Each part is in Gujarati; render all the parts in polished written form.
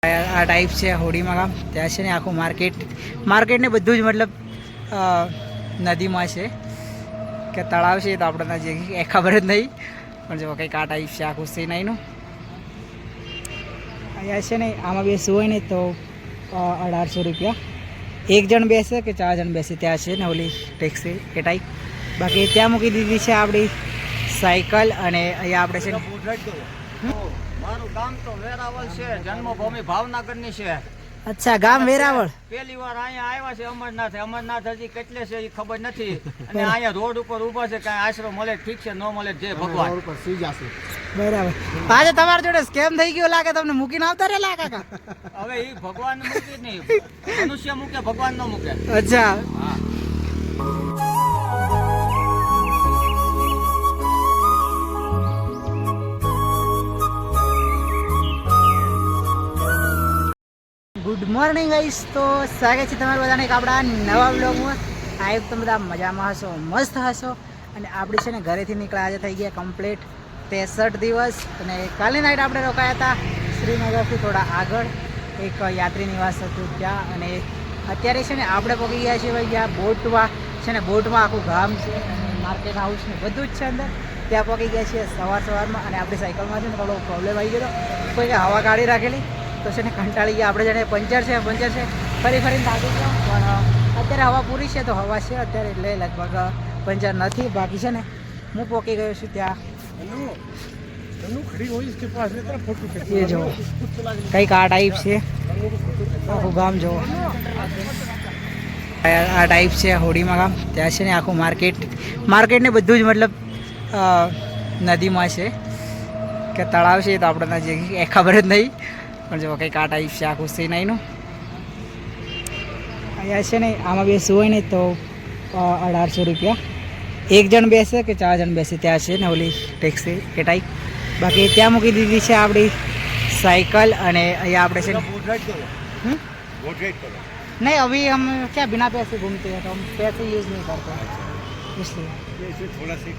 આ ટાઈપ છે હોડીમાં ગામ. ત્યાં છે ને આખું માર્કેટ ને બધું જ મતલબ નદીમાં છે કે તળાવ છે તો આપણને જે ખબર જ નહીં, પણ જો કંઈક આ ટાઈપ છે આખું સીન અહીંનું. અહીંયા છે ને આમાં બેસવું હોય ને તો 1800 રૂપિયા. એક જણ બેસે કે 4 જણ બેસે ત્યાં છે ને ઓલી ટેક્સી એ ટાઈપ. બાકી ત્યાં મૂકી દીધી છે આપણી સાયકલ. અને અહીંયા આપણે છે મારું ગામ તો વેરાવળ છે, જન્મભૂમિ ભાવનગરની છે. અચ્છા, ગામ વેરાવળ. પહેલી વાર અહીંયા આવ્યા છે અમરનાથ હજી કેટલે છે એ ખબર નથી. અને અહીંયા રોડ ઉપર ઊભા છે, કાંઈ આશરો મળે ઠીક છે, ન મળે જે ભગવાન ઉપર સી જશે. બરાબર. આજે તમારી જોડે સ્કેમ થઈ ગયો લાગે, તમને મૂકીને આવતા રહેલા કાકા. હવે એ ભગવાન મૂકે નહીં, મનુષ્ય મૂકે, ભગવાન ન મૂકે. અચ્છા. હા. Good morning guys. તો સ્વાગત છે તમારું બધાને એક આપણા નવા બ્લોગમાં. આઈ તમે બધા મજામાં હશો, મસ્ત હશો. અને આપણી છે ને ઘરેથી નીકળ્યા આજે થઈ ગયા કમ્પ્લીટ 63 દિવસ. અને કાલની નાઇટ આપણે રોકાયા હતા શ્રીનગરથી થોડા આગળ એક યાત્રી નિવાસ હતું ત્યાં. અને અત્યારે છે ને આપણે પહોંચી ગયા છીએ ભાઈ ત્યાં બોટમાં છે ને, બોટમાં આખું ગામ છે અને માર્કેટ હાઉસ ને બધું જ છે અંદર. ત્યાં પહોંચી ગયા છીએ સવારમાં. અને આપણી સાયકલમાં છે ને થોડો પ્રોબ્લેમ આવી ગયો, કોઈ હવા કાઢી રાખેલી તો છે ને કંટાળી ગયા આપણે. જાણે પંચર છે ફરીને થાકી ગયો. પણ અત્યારે હવા પૂરી છે તો હવા છે અત્યારે, એટલે લગભગ પંચર નથી. બાકી છે ને હું પહોંચી ગયો છું ત્યાં. એ જુઓ કંઈક આ ટાઈપ છે આખું ગામ. જુઓ આ ટાઈપ છે હોડીમાં ગામ. ત્યાં છે ને આખું માર્કેટ ને બધું જ મતલબ નદીમાં છે કે તળાવ છે તો આપણને જે ખબર જ નહીં, પણ જો કંઈક આ ટાઈપ છે આખું સીન અહીંનું. અહીંયા છે ને આમાં બેસવું હોય ને તો 1800 રૂપિયા. એક જણ બેસે કે 4 જણ બેસે ત્યાં છે ને ઓલી ટેક્સી એ ટાઈપ. બાકી ત્યાં મૂકી દીધી છે આપણી સાયકલ. અને અહીંયા આપણે છે नहीं, अभी हम क्या बिना पैसे घूमते हैं तो हम पैसे यूज़ नहीं करते, इसलिए थोड़ा सी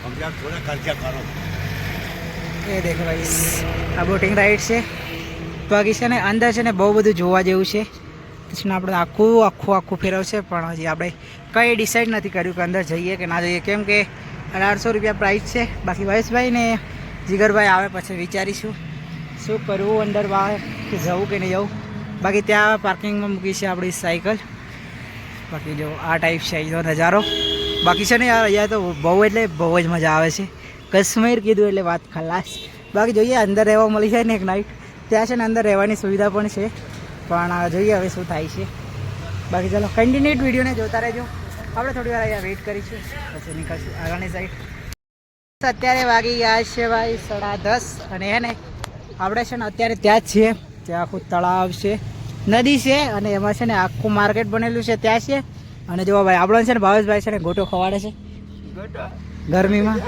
हम यार थोड़ा खर्चा करो. એ દેખો ભાઈ આ બોટિંગ રાઈડ છે. બાકી છે ને અંદર છે ને બહુ બધું જોવા જેવું છે. પછી આપણે આખું ફેરવશે, પણ હજી આપણે કંઈ ડિસાઈડ નથી કર્યું કે અંદર જઈએ કે ના જઈએ, કેમ કે 1800 રૂપિયા પ્રાઇસ છે. બાકી ભાઈ ને જીગરભાઈ આવે પછી વિચારીશું શું કરવું અંદર બહાર, કે જવું કે નહીં જવું. બાકી ત્યાં પાર્કિંગમાં મૂકી છે આપણી સાયકલ. બાકી જો આ ટાઈપ છે અહીંનો નજારો. બાકી છે ને યાર અહીંયા તો બહુ જ મજા આવે છે. કાશ્મીર કીધું એટલે વાત ખલાસ. બાકી જોઈએ અંદર રહેવા મળી જાય ને એક નાઇટ. ત્યાં છે ને અંદર રહેવાની સુવિધા પણ છે, પણ જોઈએ હવે શું થાય છે. બાકી ચાલો કન્ટિન્યુટ વિડીયોને જોતા રહેજો. આપણે થોડી વાર અહીંયા વેઇટ કરીશું પછી નીકળશું આગળની સાઈડ. અત્યારે વાગી ગયા છે ભાઈ 10:30. અને હે ને આપણે છે ને અત્યારે ત્યાં જ છીએ. ત્યાં આખું તળાવ છે, નદી છે, અને એમાં છે ને આખું માર્કેટ બનેલું છે ત્યાં છે. અને જો ભાઈ આપણને છે ને ભાવેશભાઈ છે ને ગોટો ખવાડે છે ગરમીમાં.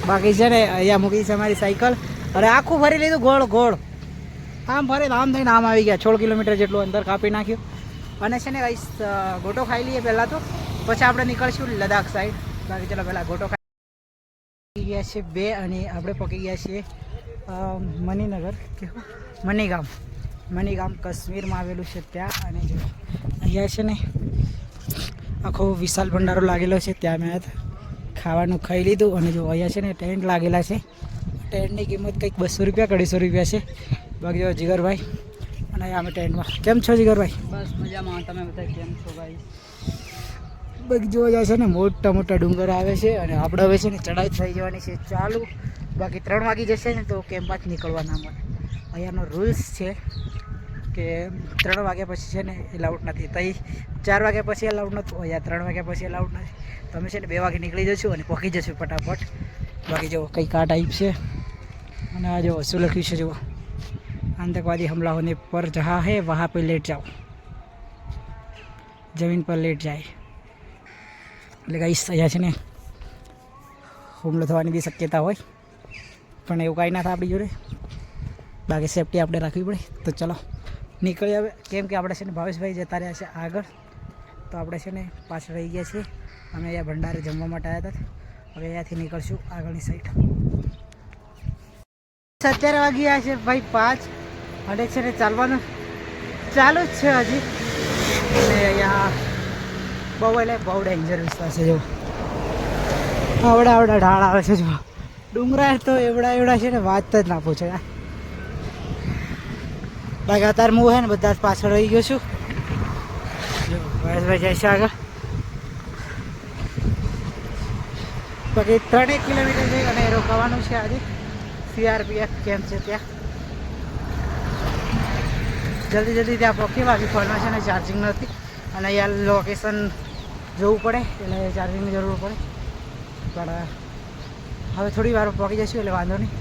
બાકી છે ને અહીંયા મૂકી છે અમારી સાયકલ. અને આખું ફરી લીધું ગોળ આમ ફરી આમ થઈને આમ આવી ગયા. 16 કિલોમીટર જેટલું અંદર કાપી નાખ્યું. અને છે ને ગોટો ખાઈ લઈએ પહેલાં તો, પછી આપણે નીકળશું લદ્દાખ સાઈડ. બાકી ચલો પહેલાં ગોટો ખાઈ ગયા છે 2. અને આપણે પકી ગયા છીએ મણિનગર, કેવું મણિગામ કાશ્મીરમાં આવેલું છે ત્યાં. અને જો અહીંયા છે ને આખો વિશાલ ભંડારો લાગેલો છે, ત્યાં મેં ખાવાનું ખાઈ લીધું. અને જો અહીંયા છે ને ટેન્ટ લાગેલા છે. ટેન્ટની કિંમત કંઈક 200 રૂપિયા 250 રૂપિયા છે. બાકી જો જીગરભાઈ અને અમે ટેન્ટમાં. કેમ છો જીગરભાઈ? બસ મજામાં, તમે બધા કેમ છો ભાઈ? બાકી જોવા જાય છે ને મોટા ડુંગર આવે છે. અને આપણે હવે છે ને ચડાઈ થઈ જવાની છે ચાલુ. બાકી 3 વાગી જશે ને તો કેમ્પમાંથી નીકળવા ના મળે. અહીંયાનો રૂલ્સ છે કે 3 વાગ્યા પછી છે ને એલાઉડ નથી. તઈ 4 વાગ્યા પછી એલાઉડ નહોતું, અહીંયા 3 વાગ્યા પછી એલાઉડ નથી. તમે છે ને 2 વાગે નીકળી જશું અને પહોંચી જશું ફટાફટ. બાકી જો કંઈક આ ટાઈપ છે. અને આ જો શું લખ્યું છે જુઓ, आतंकवादी हमला होने पर जहाँ है वहाँ पे लेट जाओ, जमीन पर लेट जाए. એટલે ગાઈસ અહીંયા છે ને હુમલો થવાની બી શક્યતા હોય, પણ એવું કાંઈ ના થાય આપણી જોડે. બાકી સેફટી આપણે રાખવી પડે. તો ચલો નીકળી હવે, કેમ કે આપણે છે ને ભાવેશભાઈ જતા રહ્યા છે આગળ, તો આપણે છે ને પાછળ રહી ગયા છીએ. અમે અહીંયા ભંડારે જમવા માટે આવ્યા હતા. હવે અહીંયાથી નીકળશું આગળની સાઈડ. અત્યારે વાગી ગયા છે ભાઈ 5 અને છે ને ચાલવાનું ચાલુ જ છે હજી. અને અહીંયા બહુ એટલે બહુ ડેન્જર વિસ્તાર છે. જો આવડા ઢાળ આવે છે. જો ડુંગરા તો એવડા છે ને વાત જ ના પૂછે. બાકી અત્યારે હું છે ને બધા જ પાછળ રહી ગયો છું. જો મહેશભાઈ જાય છે આગળ. બાકી 3 કિલોમીટર છે અને રોકાવાનું છે આજે. CRPF કેમ્પ છે ત્યાં. જલ્દી ત્યાં પહોંચી. બાકી ફોનમાં છે ને ચાર્જિંગ નથી અને અહીંયા લોકેશન જોવું પડે એટલે ચાર્જિંગની જરૂર પડે. પણ હવે થોડી વાર પહોંચી જઈશું એટલે વાંધો નહીં.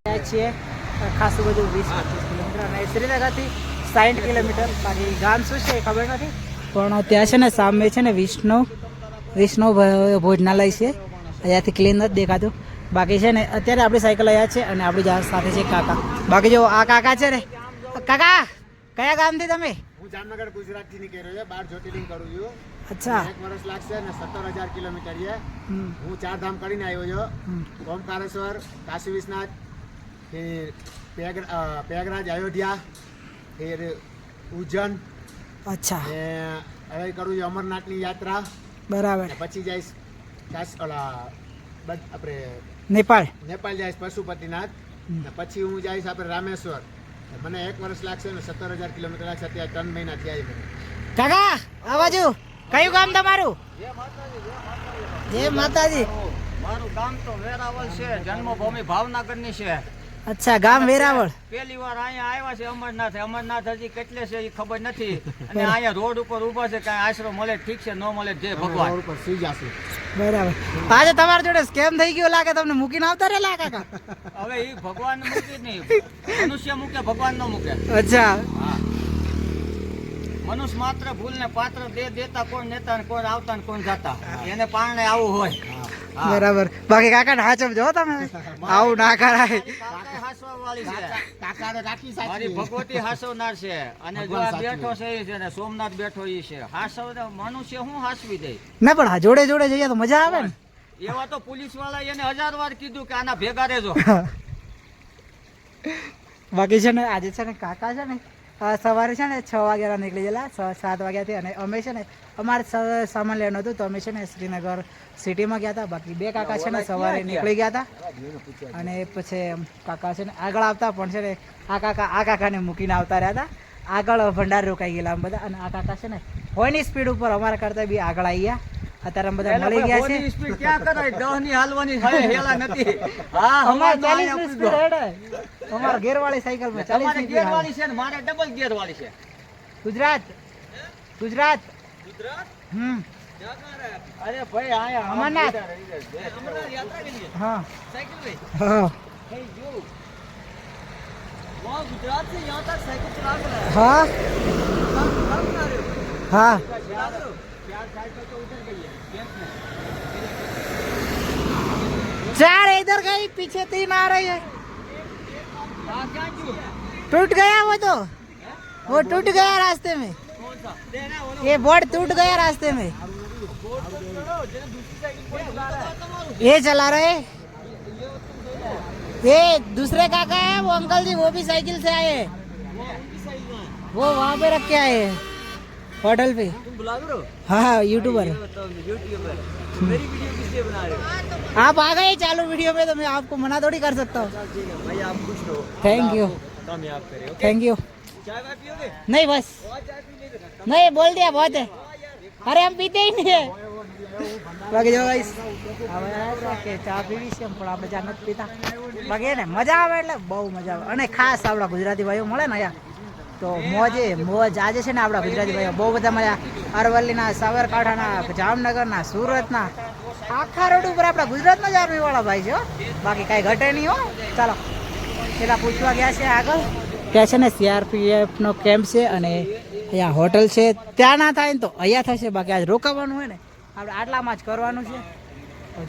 ત્યાં છીએ ખાસું બધું 20-25 કિલોમીટર અને શ્રીનગરથી 60 કિલોમીટર. બાકી ગામ શું છે એ ખબર નથી પણ ત્યાં છે ને સામે છે ને વિષ્ણુ ભોજનાલય છે. અહીંયાથી ક્લીન નથી દેખાતું. બાકી છે ને અત્યારે આપણી સાયકલ અહીંયા છે અને આપણી સાથે છે કાકા. બાકી જો આ કાકા છે ને. કાકા કયા ગામથી તમે? હું જામનગર ગુજરાતથી નીકળ્યો છે. 12 જ્યોતિર્લિંગ કરું છું. અચ્છા. 1 વર્ષ લાગશે ને 17,000 કિલોમીટર છે. હું 4 ધામ કરીને આવ્યો છું. ઓમકારેશ્વર, કાશી વિશ્વનાથ, फिर प्रयागराज, अयोध्या, फिर उज्जैन. અચ્છા. હવે કરું છું અમરનાથની યાત્રા. બરાબર. પછી જઈશ આપણે નેપાળ જઈશ પશુપતિનાથ. પછી હું જઈશ આપણે રામેશ્વર. મને 1 વર્ષ લાગશે ને 17,000 કિલોમીટર લાગશે. અત્યારે 3 મહિના થયા છે મને. કાકા આ બાજુ કયું ગામ તમારું? જય માતાજી. મારું ગામ તો વેરાવળ છે. જન્મભૂમિ ભાવનગરની છે. અચ્છા ગામ વેરાવળ. પહેલી વાર અહીંયા આવ્યા છે અમરનાથ. અમરનાથ હજી કેટલે છે એ ખબર નથી. અને અહીંયા રોડ ઉપર ઊભા છે. કાંઈ આશરો મળે ઠીક છે, ન મળે જય ભગવાન. રોડ ઉપર સુઈ જશે. બરાબર. આજે તમારા જોડે સ્કેમ થઈ ગયો લાગે. તમને મૂકીને આવતા રહેલા કાકા. હવે એ ભગવાન મૂકી નહીં. મનુષ્ય મૂકે, ભગવાન ન મૂકે. અચ્છા. હા. મનુષ્ય માત્ર ભૂલ ને પાત્ર દેતા કોણ નેતા ને કોણ આવતા ને કોણ જાતા. એને પારણે આવું હોય. બરાબર. બાકી કાકા ને હાચવજો તમે. આવું ના કરાય. કાકા હાસવા વાળી છે. કાકાને રાખી મારી સાચી. ભગવતી હાસવનાર છે. અને જો આ બેઠો છે એ છે ને સોમનાથ બેઠો એ છે. હાસવ મનુષ્ય હું હાસવી દે. ના પણ જોડે જોડે જઈએ તો મજા આવે ને. એવા તો પોલીસ વાળા એને 1000 વાર કીધું કે આના ભેગા રહેજો. બાકી છે ને આજે છે ને કાકા છે ને સવારે છે ને 6 વાગ્યા નીકળી ગયેલા. 7 વાગ્યાથી. અને અમે છે ને અમારે સામાન લેવાનું હતું તો અમે છે ને શ્રીનગર સિટીમાં ગયા હતા. બાકી 2 કાકા છે ને સવારે નીકળી ગયા હતા. અને પછી કાકા છે ને આગળ આવતા પણ છે ને આ કાકાને મૂકીને આવતા રહ્યા હતા. આગળ ભંડાર રોકાઈ ગયેલા બધા. અને આ કાકા છે ને હોયની સ્પીડ ઉપર અમારા કરતા બી આગળ આવી ગયા. અત્યારે અમે બધા મળી ગયા છે. સ્પીડ ક્યાં કરાય? 10 ની હાલવાની હેલા નથી. હા અમારે 40 ની સ્પીડ હેડે. અમાર ગેરવાળી સાયકલ માં 40 ની ગેર વાળી છે ને મારે ડબલ ગેર વાળી છે. ગુજરાત. અરે ભાઈ આયા અમરનાથ. हाँ हाँ गुजरात से यहाँ तक साइकिल चला कर हाँ हाँ. चार इधर गई, पीछे 3 आ रही है. टूट गया वो टूट गया रास्ते में. ये बोर्ड टूट गया रास्ते में. ये चला रहे. ये दूसरे काका है वो अंकल जी, वो भी साइकिल से आए हैं. वो वहाँ पे रख के आए हैं होटल पे. तुम ब्लॉगर हो? हाँ यूट्यूबर. यूट्यूबर. मेरी वीडियो किस लिए बना रहे हो? आप आ गए चालू वीडियो में तो मैं आपको मना थोड़ी कर सकता हूँ. भाई आप खुश रहो. Thank you. कामयाब करे. Thank you. चाय वाय पियोगे? नहीं बस नहीं, बोल दिया बहुत है. अरे हम पीते ही नहीं है. બાકી જો ગાઈસ હવે કે ચા પીવી છે પણ આપણે ચા નથી પીતા. બાકી એને મજા આવે એટલે બહુ મજા આવે. અને ખાસ આપણા ગુજરાતી ભાઈઓ મળે ને અહીંયા તો મોજ આજે છે ને આપણા ગુજરાતી ભાઈઓ બહુ બધા મળ્યા. અરવલ્લીના, સાબરકાંઠાના, જામનગરના, સુરતના, આખા રોડ ઉપર આપણા ગુજરાતના જ આર્મીવાળા ભાઈ છે હો. બાકી કાંઈ ઘટે નહીં હો. ચાલો પેલા પૂછવા ગયા છે આગળ. ત્યાં છે ને CRPFનો કેમ્પ છે અને અહીંયા હોટલ છે. ત્યાં ના થાય ને તો અહીંયા થશે. બાકી આજ રોકાવાનું હોય ને આપણે આટલામાં જ કરવાનું છે.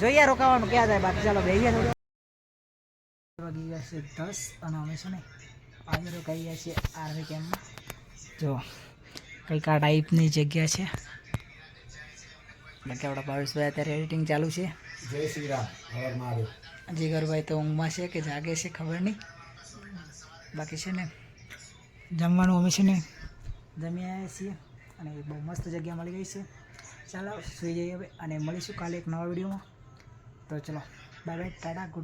જોઈએ રોકાવાનું ક્યાં થાય. બાકી ચાલો બેહીએ. વાગી ગયા છે 10 અને અમે છે ને આજે રોકાઈ ગયા છીએ આર્મી કેમ્પમાં. જો કંઈક આ ટાઈપની જગ્યા છે. બાકી આપણા ભાવેશભાઈ અત્યારે એડિટિંગ ચાલુ છે. જય શ્રી રામ, હર મહાદેવ. જીગરભાઈ તો ઊંઘમાં છે કે જાગે છે ખબર નહીં. બાકી છે ને જમવાનું અમે છે ને જમી આવ્યા છીએ અને બહુ મસ્ત જગ્યા મળી ગઈ છે. ચાલો સુઈ જઈએ હવે અને મળીશું કાલે એક નવા વિડીયોમાં. તો ચલો bye bye, Tata, good night.